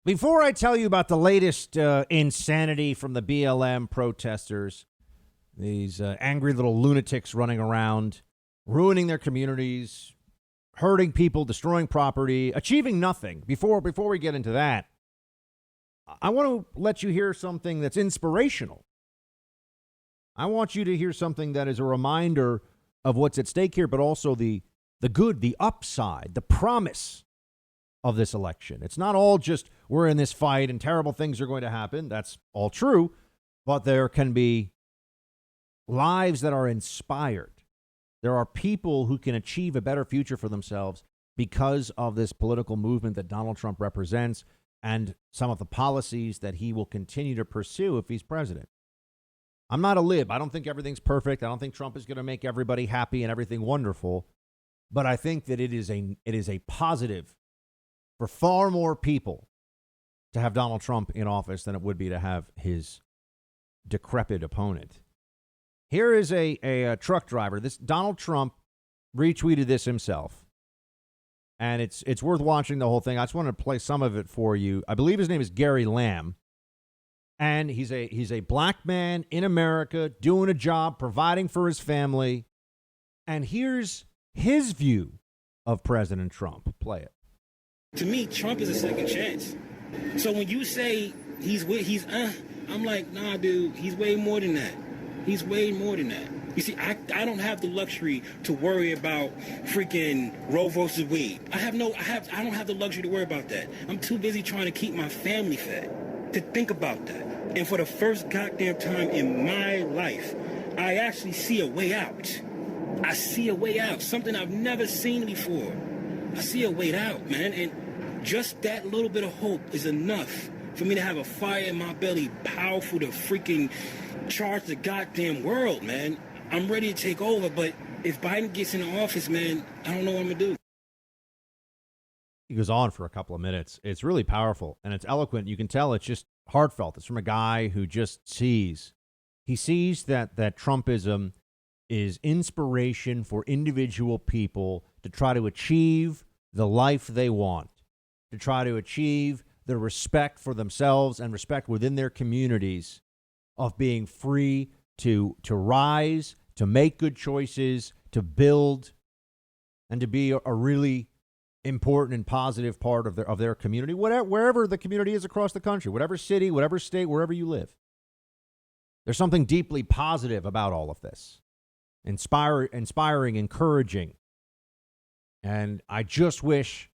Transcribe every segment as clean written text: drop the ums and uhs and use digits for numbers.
Before I tell you about the latest insanity from the BLM protesters, these angry little lunatics running around, ruining their communities, hurting people, destroying property, achieving nothing. Before we get into that, I want to let you hear something that's inspirational. I want you to hear something that is a reminder of what's at stake here, but also the good, the upside, the promise of this election. It's not all just we're in this fight and terrible things are going to happen. That's all true, but there can be lives that are inspired. There are people who can achieve a better future for themselves because of this political movement that Donald Trump represents and some of the policies that he will continue to pursue if he's president. I'm not a lib. I don't think everything's perfect. I don't think Trump is going to make everybody happy and everything wonderful, but I think that it is a positive for far more people to have Donald Trump in office than it would be to have his decrepit opponent. Here is a truck driver. This Donald Trump retweeted this himself, and it's worth watching the whole thing. I just want to play some of it for you. I believe his name is Gary Lamb, and he's a black man in America doing a job, providing for his family. And here's his view of President Trump. Play it. To me, Trump is a second chance. So when you say I'm like, nah, dude, he's way more than that. He's way more than that. You see, I don't have the luxury to worry about freaking Roe versus Wade. I don't have the luxury to worry about that. I'm too busy trying to keep my family fed to think about that. And for the first goddamn time in my life, I actually see a way out. I see a way out, something I've never seen before. I see a way out, man, and just that little bit of hope is enough for me to have a fire in my belly, powerful to freaking charge the goddamn world, man. I'm ready to take over, but if Biden gets in office, man, I don't know what I'm gonna do. He goes on for a couple of minutes. It's really powerful, and it's eloquent. You can tell it's just heartfelt. It's from a guy who just sees. He sees that Trumpism is inspiration for individual people to try to achieve the life they want, to try to achieve the respect for themselves and respect within their communities of being free to rise, to make good choices, to build, and to be a really important and positive part of their community, wherever the community is across the country, whatever city, whatever state, wherever you live. There's something deeply positive about all of this. Inspiring, encouraging. And I just wish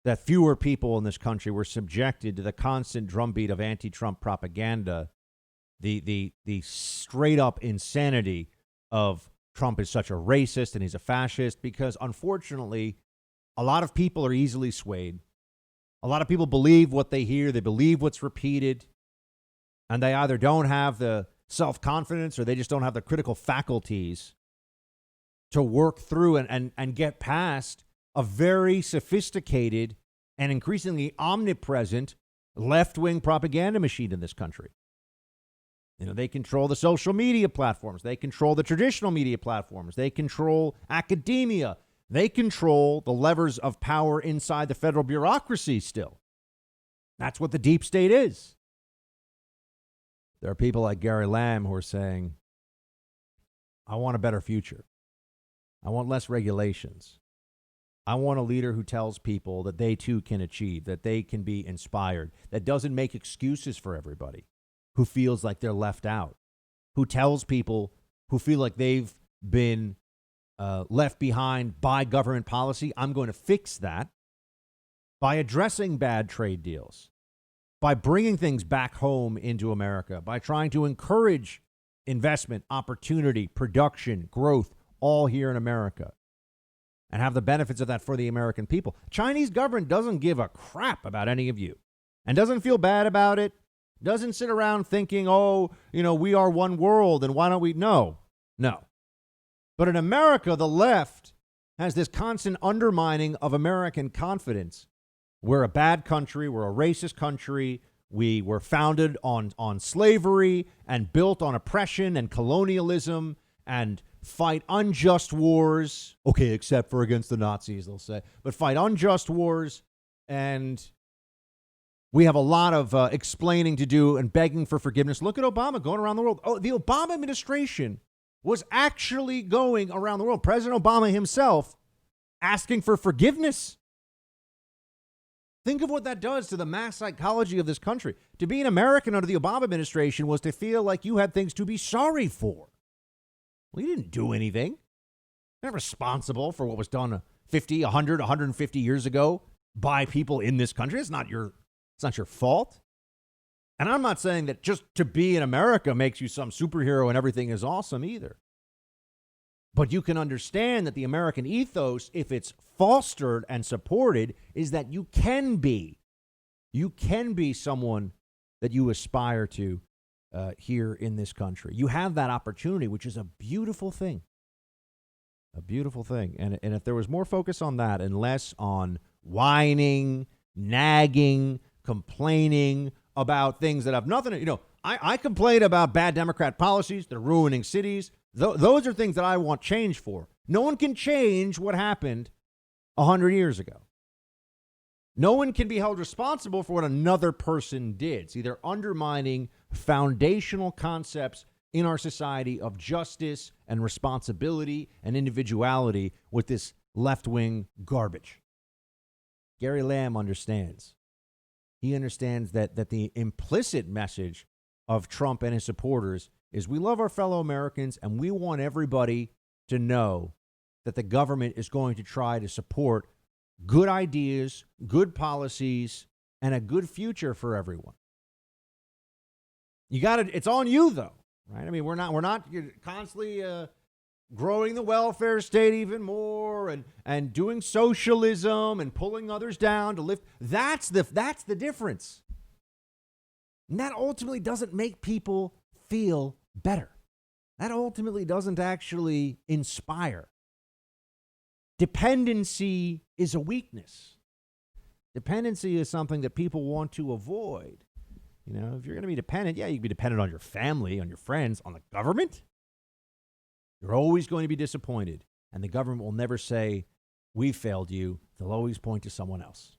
that fewer people in this country were subjected to the constant drumbeat of anti-Trump propaganda, the straight up insanity of Trump is such a racist and he's a fascist, because unfortunately, a lot of people are easily swayed. A lot of people believe what they hear, they believe what's repeated, and they either don't have the self-confidence or they just don't have the critical faculties to work through and get past a very sophisticated and increasingly omnipresent left-wing propaganda machine in this country. You know, they control the social media platforms. They control the traditional media platforms. They control academia. They control the levers of power inside the federal bureaucracy still. That's what the deep state is. There are people like Gary Lamb who are saying, I want a better future. I want less regulations. I want a leader who tells people that they too can achieve, that they can be inspired, that doesn't make excuses for everybody, who feels like they're left out, who tells people who feel like they've been left behind by government policy, I'm going to fix that by addressing bad trade deals, by bringing things back home into America, by trying to encourage investment, opportunity, production, growth, all here in America, and have the benefits of that for the American people. Chinese government doesn't give a crap about any of you and doesn't feel bad about it, doesn't sit around thinking, oh, we are one world and why don't we? No. But in America, the left has this constant undermining of American confidence. We're a bad country. We're a racist country. We were founded on slavery and built on oppression and colonialism and fight unjust wars. Okay, except for against the Nazis, they'll say. But fight unjust wars and We have a lot of explaining to do and begging for forgiveness. Look at Obama going around the world. Oh, the Obama administration was actually going around the world. President Obama himself asking for forgiveness. Think of what that does to the mass psychology of this country. To be an American under the Obama administration was to feel like you had things to be sorry for. Well, you didn't do anything. You're not responsible for what was done 50, 100, 150 years ago by people in this country. It's not your fault. And I'm not saying that just to be in America makes you some superhero and everything is awesome either. But you can understand that the American ethos, if it's fostered and supported, is that you can be someone that you aspire to here in this country. You have that opportunity, which is a beautiful thing. A beautiful thing. And if there was more focus on that and less on whining, nagging, complaining about things that have nothing to, I complain about bad Democrat policies. They're ruining cities. Those are things that I want change for. No one can change what happened 100 years ago. No one can be held responsible for what another person did. It's either undermining foundational concepts in our society of justice and responsibility and individuality with this left-wing garbage. Gary Lamb understands. He understands that the implicit message of Trump and his supporters is we love our fellow Americans and we want everybody to know that the government is going to try to support good ideas, good policies, and a good future for everyone. It's on you though, right? I mean, we're not constantly growing the welfare state even more and doing socialism and pulling others down to lift. That's the difference. And that ultimately doesn't make people feel better. That ultimately doesn't actually inspire. Dependency is a weakness. Dependency is something that people want to avoid. If you're going to be dependent, you can be dependent on your family, on your friends, on the government. You're always going to be disappointed. And the government will never say, we failed you. They'll always point to someone else.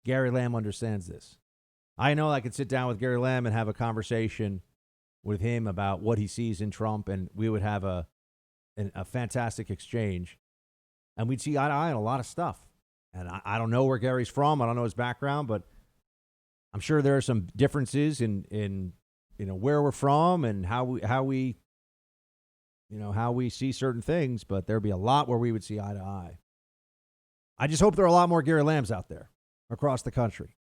Gary Lamb understands this. I know I could sit down with Gary Lamb and have a conversation with him about what he sees in Trump, and we would have a fantastic exchange. And we'd see eye to eye on a lot of stuff. And I don't know where Gary's from. I don't know his background, but I'm sure there are some differences in where we're from and how we see certain things, but there'd be a lot where we would see eye to eye. I just hope there are a lot more Gary Lambs out there across the country.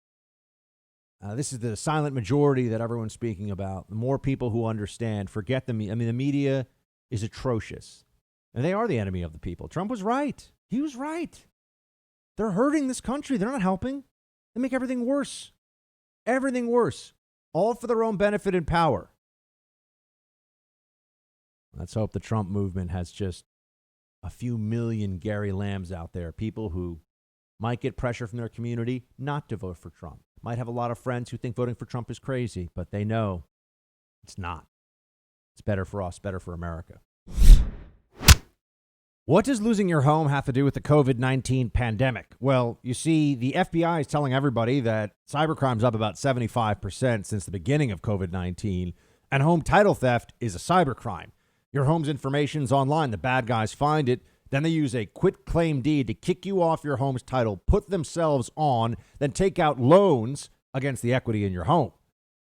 This is the silent majority that everyone's speaking about. The more people who understand, forget the media is atrocious. And they are the enemy of the people. Trump was right. He was right. They're hurting this country. They're not helping. They make everything worse. Everything worse. All for their own benefit and power. Let's hope the Trump movement has just a few million Gary Lambs out there. People who might get pressure from their community not to vote for Trump. Might have a lot of friends who think voting for Trump is crazy, but they know it's not. It's better for us, better for America. What does losing your home have to do with the COVID-19 pandemic? Well, you see, the FBI is telling everybody that cybercrime's up about 75% since the beginning of COVID-19, and home title theft is a cybercrime. Your home's information's online. The bad guys find it. Then they use a quit claim deed to kick you off your home's title, put themselves on, then take out loans against the equity in your home.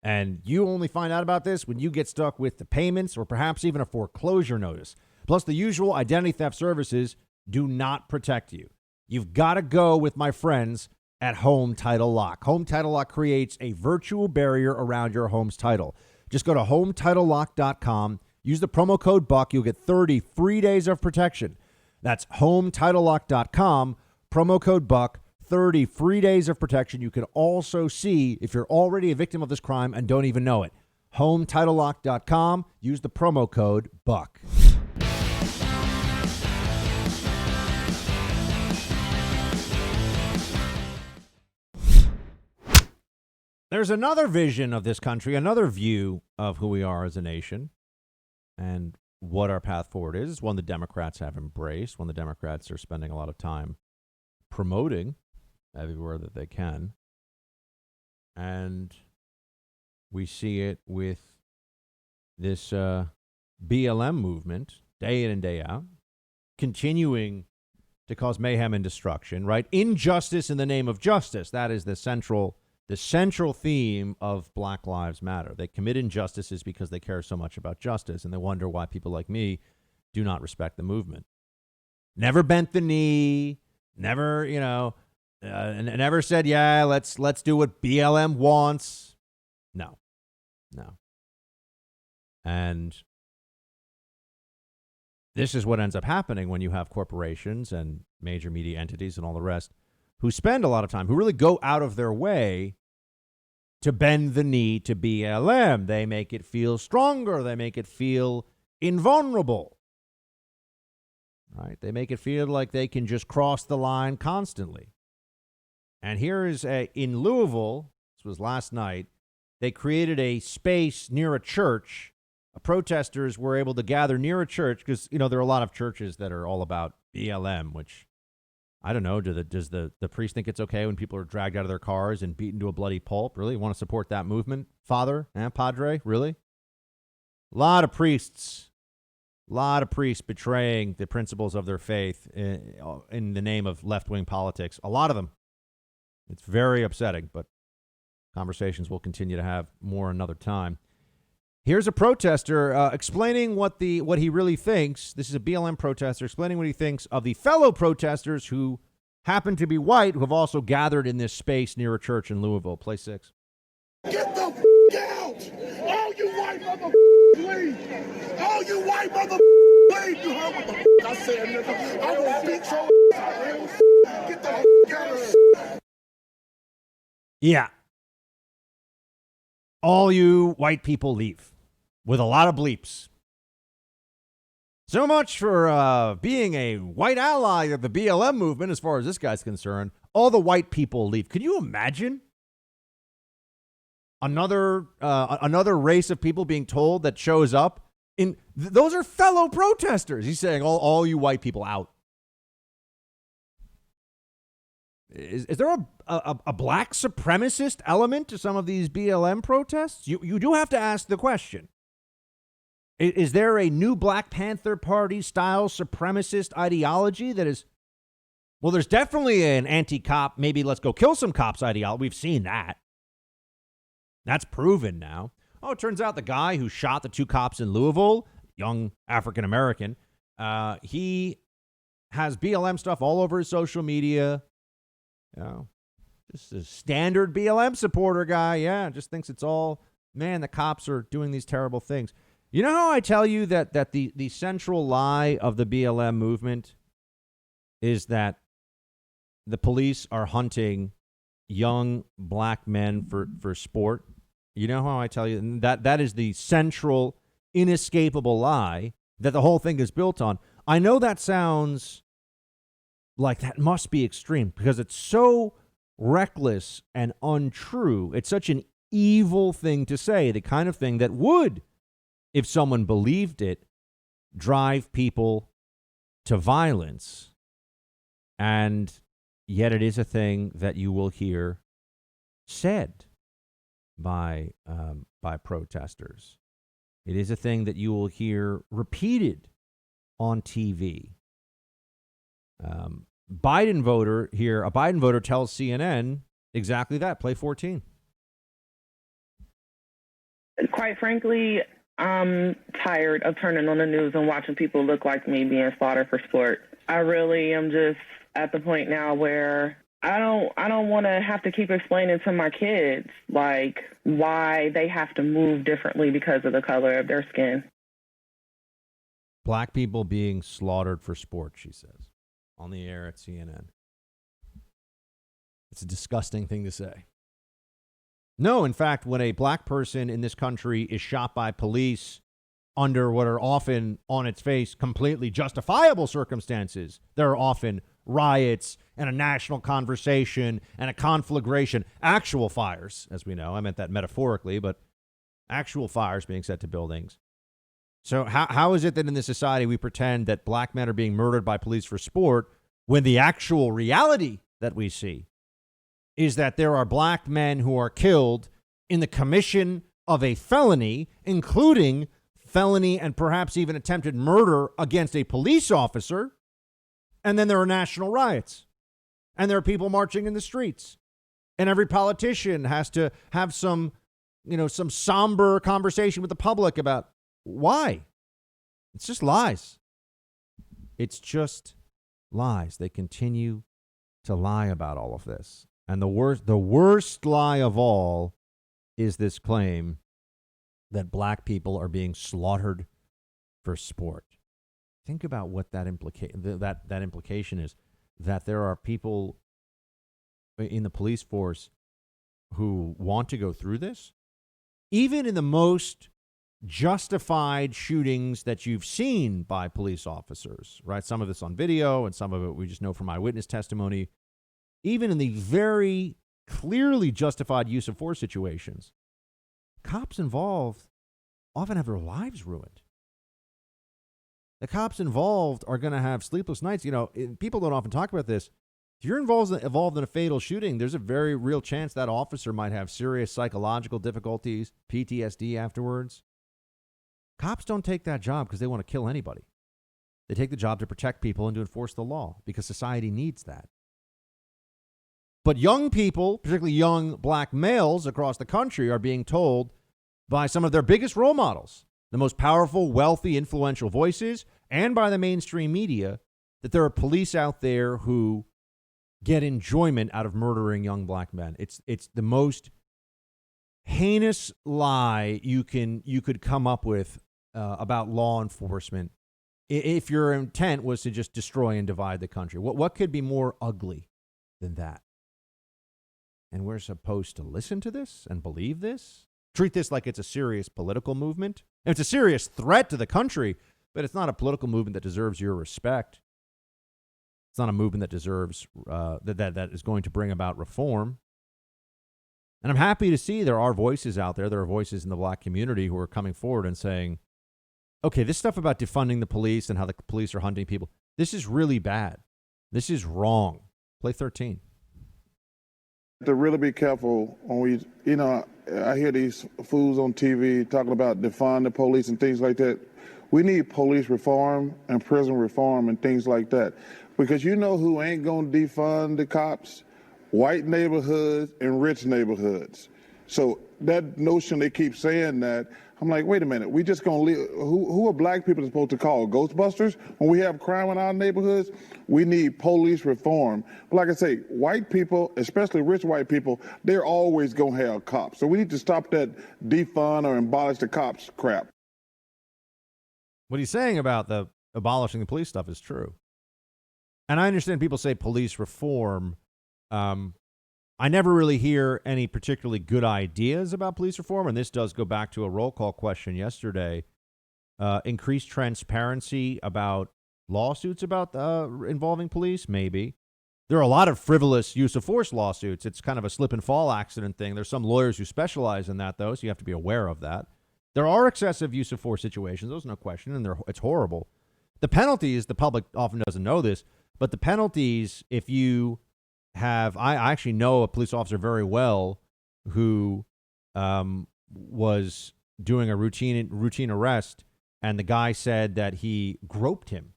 And you only find out about this when you get stuck with the payments or perhaps even a foreclosure notice. Plus, the usual identity theft services do not protect you. You've got to go with my friends at Home Title Lock. Home Title Lock creates a virtual barrier around your home's title. Just go to HomeTitleLock.com. Use the promo code BUCK. You'll get 30 free days of protection. That's HomeTitleLock.com. Promo code BUCK. 30 free days of protection. You can also see if you're already a victim of this crime and don't even know it. HomeTitleLock.com. Use the promo code BUCK. There's another vision of this country, another view of who we are as a nation and what our path forward is. It's one the Democrats have embraced, one the Democrats are spending a lot of time promoting everywhere that they can. And we see it with this BLM movement day in and day out, continuing to cause mayhem and destruction, right? Injustice in the name of justice. That is the central theme of Black Lives Matter. They commit injustices because they care so much about justice, and they wonder why people like me do not respect the movement. Never bent the knee, never, never said, yeah, let's do what BLM wants. No. And this is what ends up happening when you have corporations and major media entities and all the rest who spend a lot of time, who really go out of their way to bend the knee to BLM. They make it feel stronger. They make it feel invulnerable. Right? They make it feel like they can just cross the line constantly. And here is in Louisville, this was last night, they created a space near a church. Protesters were able to gather near a church because, there are a lot of churches that are all about BLM, which, I don't know, does the priest think it's okay when people are dragged out of their cars and beaten to a bloody pulp? Really? You want to support that movement, Father? Padre? Really? A lot of priests betraying the principles of their faith in the name of left-wing politics. A lot of them. It's very upsetting, but conversations we'll continue to have more another time. Here's a protester explaining what he really thinks. This is a BLM protester explaining what he thinks of the fellow protesters who happen to be white, who have also gathered in this space near a church in Louisville. Play 6. Get the out! All you white leave! All you white leave! You heard what the I said, nigga? I will beat your ass. Get the out of here! Yeah. All you white people leave. With a lot of bleeps. So much for being a white ally of the BLM movement, as far as this guy's concerned. All the white people leave. Could you imagine another race of people being told that shows up in those are fellow protesters? He's saying all you white people out. Is there a black supremacist element to some of these BLM protests? You do have to ask the question. Is there a new Black Panther Party style supremacist ideology that is, well, there's definitely an anti-cop, maybe let's go kill some cops ideology. We've seen that. That's proven now. Oh, it turns out the guy who shot the 2 cops in Louisville, young African-American, he has BLM stuff all over his social media. Just a standard BLM supporter guy. Yeah, just thinks it's all, man, the cops are doing these terrible things. You know how I tell you that the central lie of the BLM movement is that the police are hunting young black men for sport? You know how I tell you that is the central, inescapable lie that the whole thing is built on. I know that sounds like that must be extreme because it's so reckless and untrue. It's such an evil thing to say, the kind of thing that would, if someone believed it, drive people to violence. And yet it is a thing that you will hear said by protesters. It is a thing that you will hear repeated on TV. Biden voter here, a Biden voter tells CNN exactly that. Play 14. Quite frankly, I'm tired of turning on the news and watching people look like me being slaughtered for sport. I really am just at the point now where I don't want to have to keep explaining to my kids like why they have to move differently because of the color of their skin. Black people being slaughtered for sport, she says, on the air at CNN. It's a disgusting thing to say. No, in fact, when a black person in this country is shot by police under what are often, on its face, completely justifiable circumstances, there are often riots and a national conversation and a conflagration, actual fires, as we know. I meant that metaphorically, but actual fires being set to buildings. So how is it that in this society we pretend that black men are being murdered by police for sport when the actual reality that we see is that there are black men who are killed in the commission of a felony, including felony and perhaps even attempted murder against a police officer. And then there are national riots. And there are people marching in the streets. And every politician has to have some somber conversation with the public about why. It's just lies. It's just lies. They continue to lie about all of this. And the worst lie of all is this claim that black people are being slaughtered for sport. Think about what that implication is, that there are people in the police force who want to go through this. Even in the most justified shootings that you've seen by police officers, right? Some of this on video and some of it we just know from eyewitness testimony. Even in the very clearly justified use of force situations, cops involved often have their lives ruined. The cops involved are going to have sleepless nights. People don't often talk about this. If you're involved in a fatal shooting, there's a very real chance that officer might have serious psychological difficulties, PTSD afterwards. Cops don't take that job because they want to kill anybody. They take the job to protect people and to enforce the law because society needs that. But young people, particularly young black males across the country, are being told by some of their biggest role models, the most powerful, wealthy, influential voices, and by the mainstream media, that there are police out there who get enjoyment out of murdering young black men. It's the most heinous lie you could come up with about law enforcement if your intent was to just destroy and divide the country. What could be more ugly than that? And we're supposed to listen to this and believe this? Treat this like it's a serious political movement? And it's a serious threat to the country, but it's not a political movement that deserves your respect. It's not a movement that deserves, that is going to bring about reform. And I'm happy to see there are voices out there. There are voices in the black community who are coming forward and saying, okay, this stuff about defunding the police and how the police are hunting people, this is really bad. This is wrong. Play 13. To really be careful when we, I hear these fools on TV talking about defund the police and things like that. We need police reform and prison reform and things like that. Because you know who ain't going to defund the cops? White neighborhoods and rich neighborhoods. So that notion they keep saying that, I'm like, wait a minute, we just going to leave, who are black people supposed to call? Ghostbusters? When we have crime in our neighborhoods, we need police reform. But like I say, white people, especially rich white people, they're always going to have cops. So we need to stop that defund or abolish the cops crap. What he's saying about the abolishing the police stuff is true. And I understand people say police reform. I never really hear any particularly good ideas about police reform, and this does go back to a roll call question yesterday. Increased transparency about lawsuits about involving police, maybe. There are a lot of frivolous use of force lawsuits. It's kind of a slip and fall accident thing. There's some lawyers who specialize in that, though, so you have to be aware of that. There are excessive use of force situations, there's no question, and it's horrible. The penalties, the public often doesn't know this, but the penalties, if you have, I actually know a police officer very well who was doing a routine arrest, and the guy said that he groped him,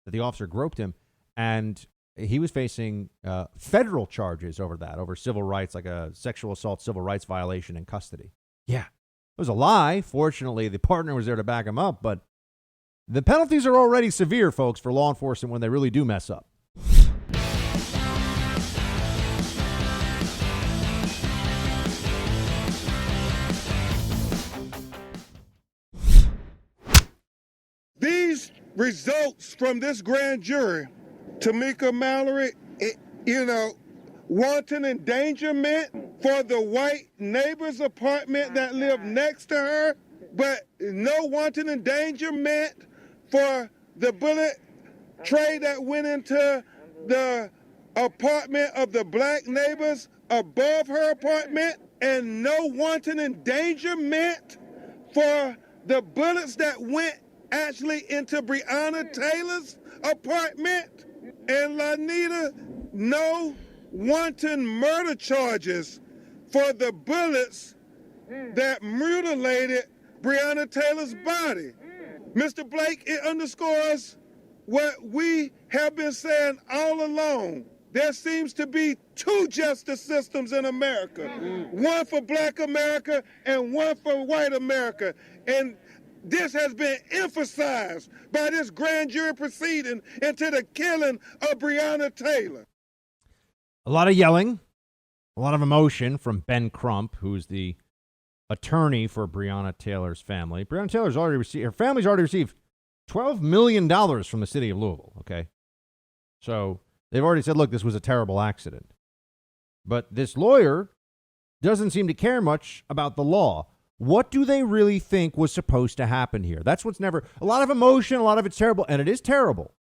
that the officer groped him, and he was facing federal charges over that, over civil rights, like a sexual assault civil rights violation in custody. Yeah, it was a lie. Fortunately, the partner was there to back him up, but the penalties are already severe, folks, for law enforcement when they really do mess up. These results from this grand jury, Tamika Mallory, wanton endangerment for the white neighbor's apartment that lived next to her, but no wanton endangerment for the bullet tray that went into the apartment of the black neighbors above her apartment, and no wanton endangerment for the bullets that went actually into Breonna Taylor's apartment. And Lanita, no wanton murder charges for the bullets that mutilated Breonna Taylor's body. Mr. Blake, it underscores what we have been saying all along. There seems to be two justice systems in America, one for black America and one for white America. And this has been emphasized by this grand jury proceeding into the killing of Breonna Taylor. A lot of yelling, a lot of emotion from Ben Crump, who's the attorney for Breonna Taylor's family. Breonna Taylor's already received, her family's already received $12 million from the city of Louisville, okay? So they've already said, look, this was a terrible accident. But this lawyer doesn't seem to care much about the law. What do they really think was supposed to happen here? That's what's never, a lot of emotion, a lot of it's terrible, and it is terrible.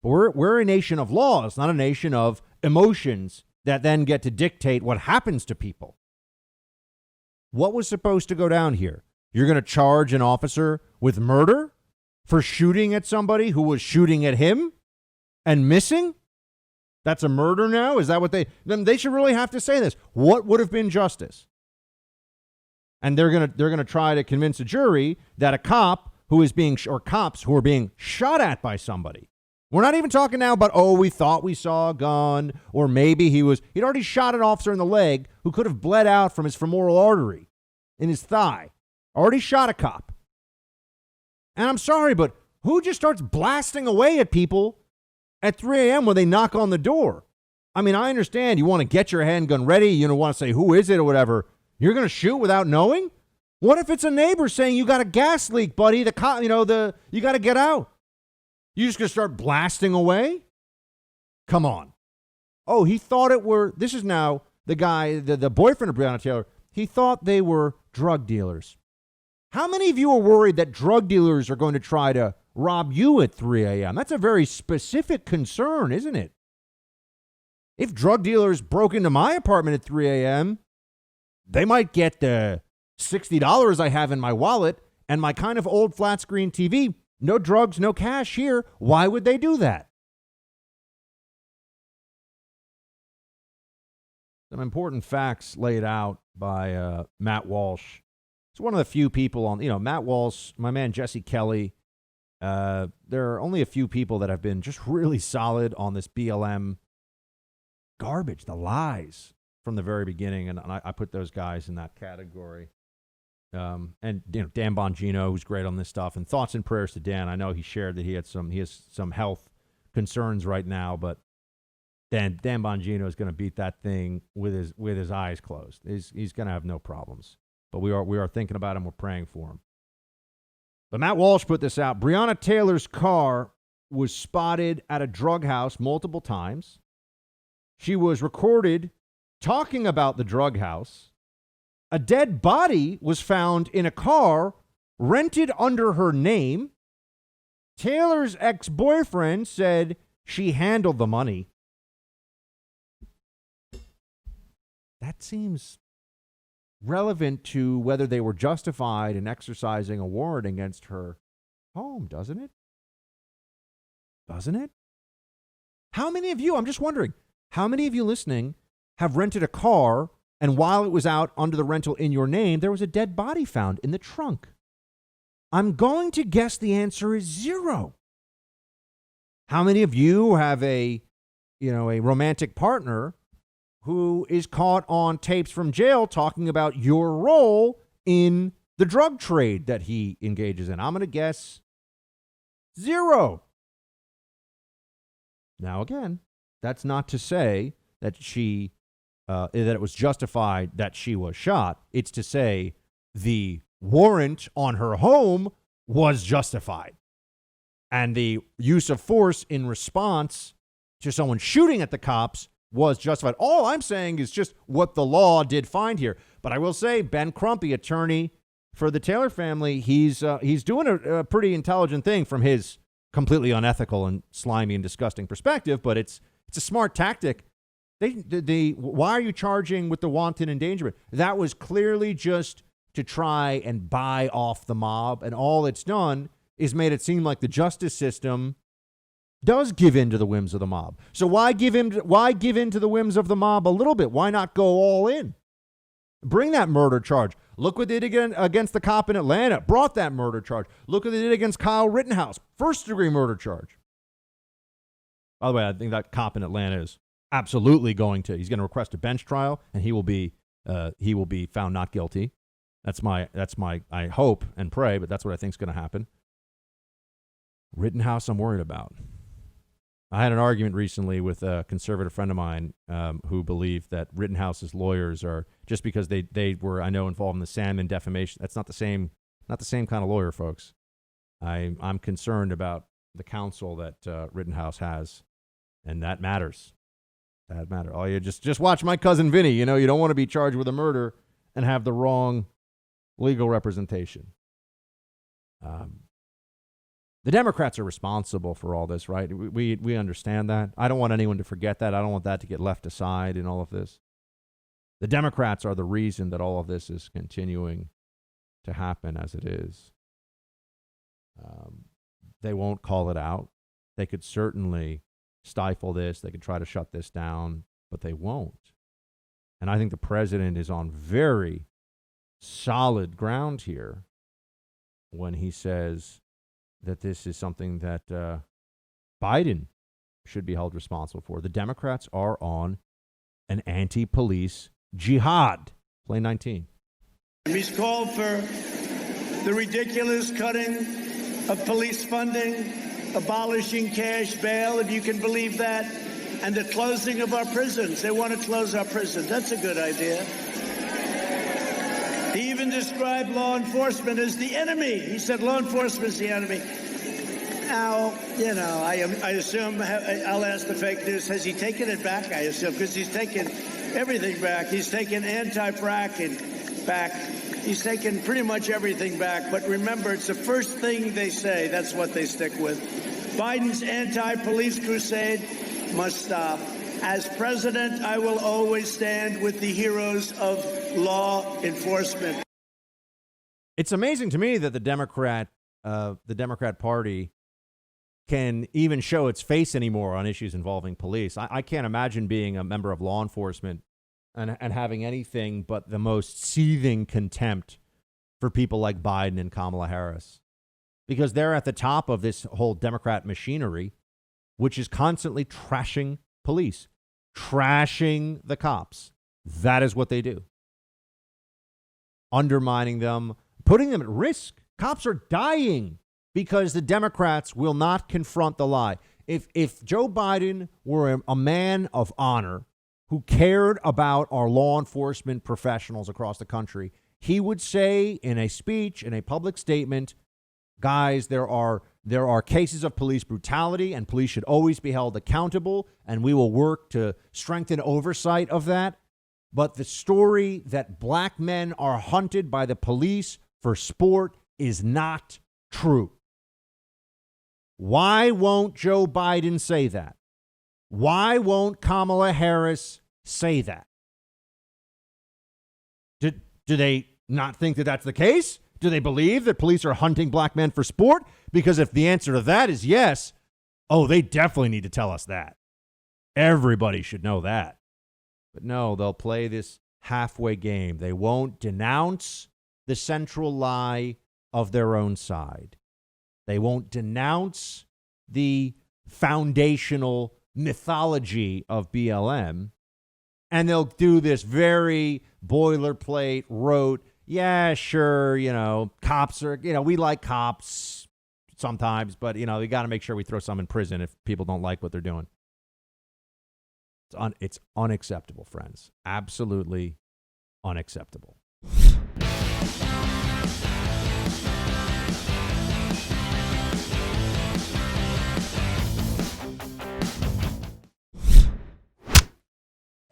But we're a nation of laws, not a nation of emotions that then get to dictate what happens to people. What was supposed to go down here? You're going to charge an officer with murder for shooting at somebody who was shooting at him and missing? That's a murder now? Is that what then they should really have to say this. What would have been justice? And they're going to try to convince a jury that a cop who is being, or cops who are being shot at by somebody. We're not even talking now about, oh, we thought we saw a gun, or maybe he'd already shot an officer in the leg who could have bled out from his femoral artery in his thigh. Already shot a cop. And I'm sorry, but who just starts blasting away at people at 3 a.m. when they knock on the door? I mean, I understand you want to get your handgun ready. You don't want to say, who is it or whatever. You're going to shoot without knowing? What if it's a neighbor saying, you got a gas leak, buddy? You got to get out. You just going to start blasting away? Come on. Oh, he thought this is now the guy, the boyfriend of Breonna Taylor. He thought they were drug dealers. How many of you are worried that drug dealers are going to try to rob you at 3 a.m.? That's a very specific concern, isn't it? If drug dealers broke into my apartment at 3 a.m., they might get the $60 I have in my wallet and my kind of old flat screen TV. No drugs, no cash here. Why would they do that? Some important facts laid out by Matt Walsh. It's one of the few people on, Matt Walsh, my man Jesse Kelly. There are only a few people that have been just really solid on this BLM garbage, the lies from the very beginning, and I put those guys in that category. And Dan Bongino, who's great on this stuff, and thoughts and prayers to Dan. I know he shared that he has some health concerns right now, but Dan Bongino is going to beat that thing with his eyes closed. He's going to have no problems. But we are thinking about him. We're praying for him. But Matt Walsh put this out. Breonna Taylor's car was spotted at a drug house multiple times. She was recorded talking about the drug house. A dead body was found in a car rented under her name. Taylor's ex-boyfriend said she handled the money. That seems relevant to whether they were justified in exercising a warrant against her home, doesn't it? Doesn't it? How many of you, I'm just wondering, how many of you listening have rented a car and while it was out under the rental in your name, there was a dead body found in the trunk? I'm going to guess the answer is 0. How many of you have a romantic partner who is caught on tapes from jail talking about your role in the drug trade that he engages in? I'm going to guess 0. Now, again, that's not to say that that it was justified that she was shot. It's to say the warrant on her home was justified. And the use of force in response to someone shooting at the cops was justified. All I'm saying is just what the law did find here. But I will say, Ben Crumpy, attorney for the Taylor family, he's doing a pretty intelligent thing from his completely unethical and slimy and disgusting perspective. But it's a smart tactic. Why are you charging with the wanton endangerment? That was clearly just to try and buy off the mob, and all it's done is made it seem like the justice system does give in to the whims of the mob. So why give in to the whims of the mob a little bit? Why not go all in? Bring that murder charge. Look what they did against the cop in Atlanta. Brought that murder charge. Look what they did against Kyle Rittenhouse. First-degree murder charge. By the way, I think that cop in Atlanta is absolutely he's going to request a bench trial, and he will be found not guilty. That's my I hope and pray, but that's what I think is going to happen. Rittenhouse, I'm worried about. I had an argument recently with a conservative friend of mine who believed that Rittenhouse's lawyers are, just because they were, I know, involved in the salmon defamation. That's not the same kind of lawyer, folks. I'm concerned about the counsel that Rittenhouse has, and that matters. That matters. Oh, you just watch my cousin Vinny. You don't want to be charged with a murder and have the wrong legal representation. The Democrats are responsible for all this, right? We understand that. I don't want anyone to forget that. I don't want that to get left aside in all of this. The Democrats are the reason that all of this is continuing to happen as it is. They won't call it out. They could certainly stifle this. They could try to shut this down, but they won't. And I think the president is on very solid ground here when he says that this is something that Biden should be held responsible for. The Democrats are on an anti-police jihad. Play 19. He's called for the ridiculous cutting of police funding, abolishing cash bail, if you can believe that, and the closing of our prisons. They want to close our prisons. That's a good idea. He even described law enforcement as the enemy. He said law enforcement is the enemy. Now, I assume, I'll ask the fake news, has he taken it back? I assume, because he's taken everything back. He's taken anti-fracking back. He's taken pretty much everything back. But remember, it's the first thing they say. That's what they stick with. Biden's anti-police crusade must stop. As president, I will always stand with the heroes of law enforcement. It's amazing to me that the Democrat Party can even show its face anymore on issues involving police. I can't imagine being a member of law enforcement and having anything but the most seething contempt for people like Biden and Kamala Harris, because they're at the top of this whole Democrat machinery, which is constantly trashing police, trashing the cops. That is what they do. Undermining them, putting them at risk. Cops are dying because the Democrats will not confront the lie. If Joe Biden were a man of honor who cared about our law enforcement professionals across the country, he would say in a speech, in a public statement, guys, there are cases of police brutality and police should always be held accountable, and we will work to strengthen oversight of that. But the story that black men are hunted by the police for sport is not true. Why won't Joe Biden say that? Why won't Kamala Harris say that? Do they not think that that's the case? Do they believe that police are hunting black men for sport? Because if the answer to that is yes, they definitely need to tell us that. Everybody should know that. But no, they'll play this halfway game. They won't denounce the central lie of their own side. They won't denounce the foundational mythology of BLM. And they'll do this very boilerplate, rote, yeah, sure, cops are, we like cops sometimes, but, we got to make sure we throw some in prison if people don't like what they're doing. It's unacceptable, friends. Absolutely unacceptable.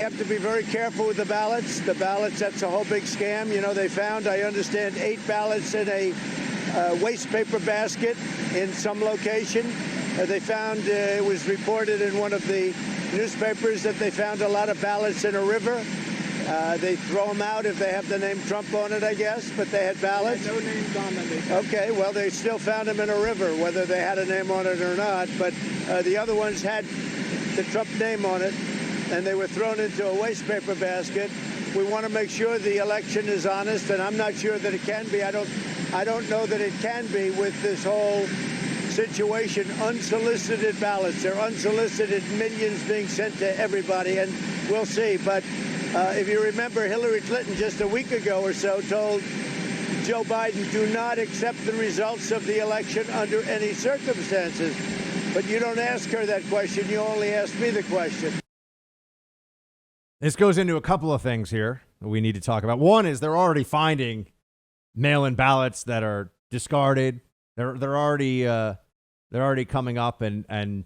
You have to be very careful with the ballots. The ballots, that's a whole big scam. They found, I understand, 8 ballots in a waste paper basket in some location. They found, it was reported in one of the newspapers that they found a lot of ballots in a river. They throw them out if they have the name Trump on it, I guess, but they had ballots. No names on them. Okay, well, they still found them in a river, whether they had a name on it or not. But the other ones had the Trump name on it, and they were thrown into a waste paper basket. We want to make sure the election is honest, and I'm not sure that it can be. I don't know that it can be with this whole situation. Unsolicited ballots. They're unsolicited, millions being sent to everybody, and we'll see. But if you remember, Hillary Clinton just a week ago or so told Joe Biden, do not accept the results of the election under any circumstances. But you don't ask her that question. You only ask me the question. This goes into a couple of things here that we need to talk about. One is they're already finding mail-in ballots that are discarded. They're already coming up and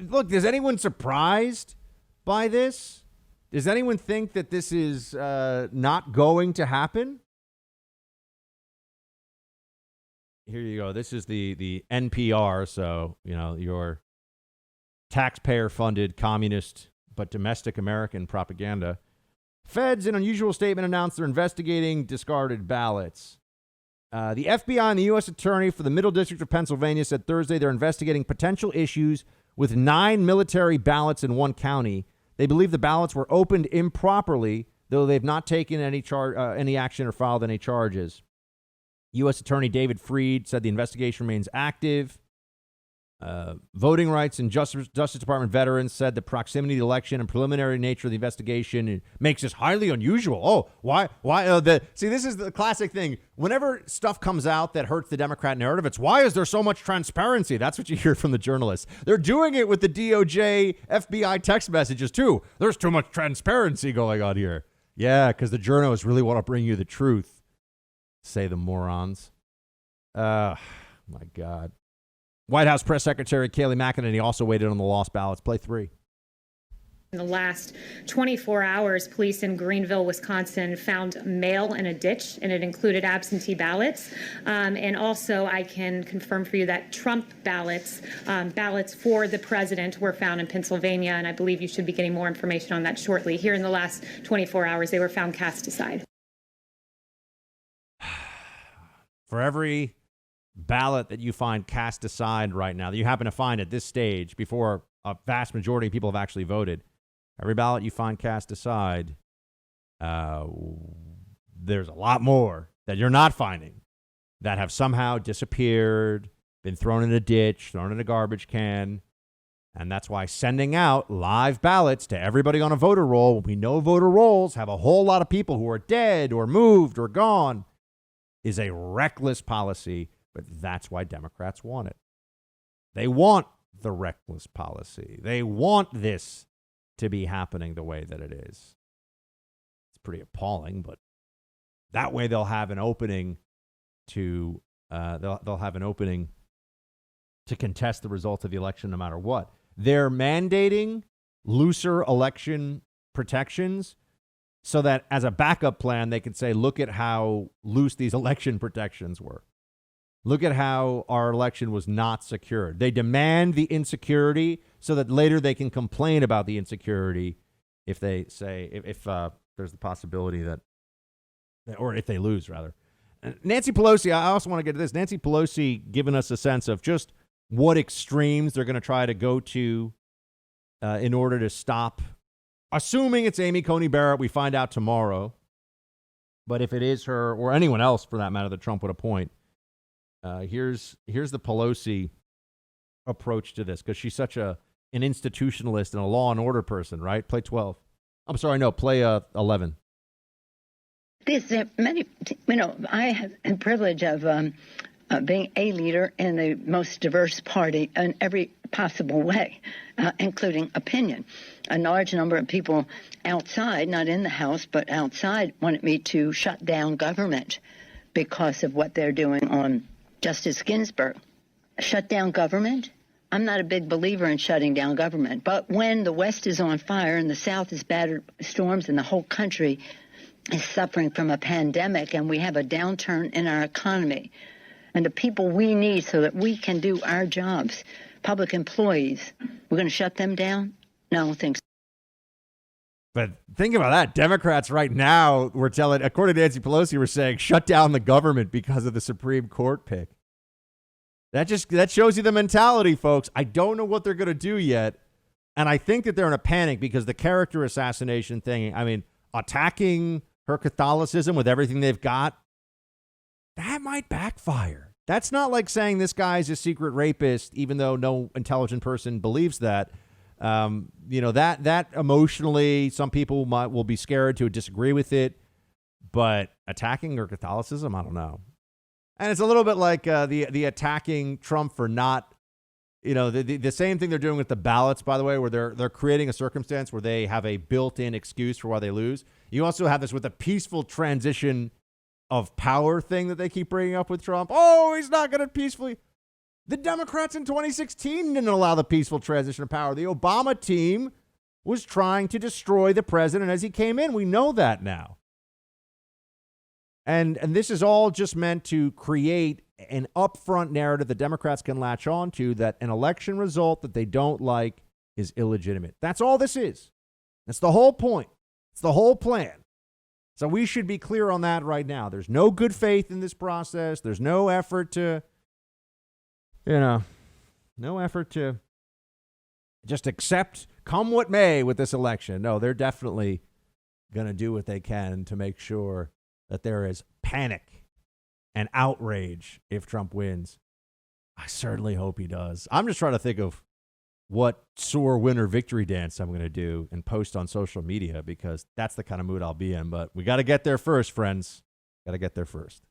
look. Is anyone surprised by this? Does anyone think that this is not going to happen? Here you go. This is the NPR, so, you know, your taxpayer-funded communist but domestic American propaganda. Feds, in unusual statement, announced they're investigating discarded ballots. The FBI and the U.S. Attorney for the Middle District of Pennsylvania said Thursday they're investigating potential issues with 9 military ballots in one county. They believe the ballots were opened improperly, though they've not taken any action or filed any charges. U.S. Attorney David Freed said the investigation remains active. Voting rights and Justice Department veterans said the proximity to the election and preliminary nature of the investigation makes this highly unusual. Oh, why? See, this is the classic thing. Whenever stuff comes out that hurts the Democrat narrative, it's why is there so much transparency? That's what you hear from the journalists. They're doing it with the DOJ, FBI text messages too. There's too much transparency going on here. Yeah, because the journalists really want to bring you the truth. Say the morons. My God. White House Press Secretary Kayleigh McEnany also waited on the lost ballots. Play 3. In the last 24 hours, police in Greenville, Wisconsin, found mail in a ditch, and it included absentee ballots. And also, I can confirm for you that Trump ballots, ballots for the president, were found in Pennsylvania, and I believe you should be getting more information on that shortly. Here in the last 24 hours, they were found cast aside. For every ballot that you find cast aside right now, that you happen to find at this stage before a vast majority of people have actually voted, every ballot you find cast aside, there's a lot more that you're not finding that have somehow disappeared, been thrown in a ditch, thrown in a garbage can. And that's why sending out live ballots to everybody on a voter roll, we know voter rolls have a whole lot of people who are dead or moved or gone, is a reckless policy. But that's why Democrats want it. They want the reckless policy. They want this to be happening the way that it is. It's pretty appalling, but that way they'll have an opening to they'll have an opening to contest the results of the election no matter what. They're mandating looser election protections so that as a backup plan they can say, look at how loose these election protections were. Look at how our election was not secured. They demand the insecurity so that later they can complain about the insecurity if they say, if there's the possibility that, or if they lose, rather. Nancy Pelosi, I also want to get to this. Nancy Pelosi giving us a sense of just what extremes they're going to try to go to in order to stop, assuming it's Amy Coney Barrett, we find out tomorrow. But if it is her, or anyone else for that matter that Trump would appoint, here's the Pelosi approach to this, because she's such an institutionalist and a law and order person, right? Play 12. I'm sorry, no, play 11. There's many, I have the privilege of being a leader in the most diverse party in every possible way, including opinion. A large number of people outside, not in the House, but outside, wanted me to shut down government because of what they're doing on Justice Ginsburg. Shut down government? I'm not a big believer in shutting down government. But when the West is on fire and the South is battered storms and the whole country is suffering from a pandemic and we have a downturn in our economy and the people we need so that we can do our jobs, public employees, we're going to shut them down? No, I don't think so. But think about that. Democrats right now were telling, according to Nancy Pelosi, were saying shut down the government because of the Supreme Court pick. That shows you the mentality, folks. I don't know what they're going to do yet. And I think that they're in a panic because the character assassination thing, I mean, attacking her Catholicism with everything they've got, that might backfire. That's not like saying this guy's a secret rapist, even though no intelligent person believes that. That emotionally, some people will be scared to disagree with it. But attacking her Catholicism, I don't know. And it's a little bit like the attacking Trump for not, the same thing they're doing with the ballots, by the way, where they're creating a circumstance where they have a built-in excuse for why they lose. You also have this with a peaceful transition of power thing that they keep bringing up with Trump. Oh, he's not going to peacefully. The Democrats in 2016 didn't allow the peaceful transition of power. The Obama team was trying to destroy the president as he came in. We know that now. And this is all just meant to create an upfront narrative the Democrats can latch on to, that an election result that they don't like is illegitimate. That's all this is. That's the whole point. It's the whole plan. So we should be clear on that right now. There's no good faith in this process. There's no effort to, just accept come what may with this election. No, they're definitely going to do what they can to make sure that there is panic and outrage if Trump wins. I certainly hope he does. I'm just trying to think of what sore winner victory dance I'm going to do and post on social media, because that's the kind of mood I'll be in. But we got to get there first, friends. Got to get there first.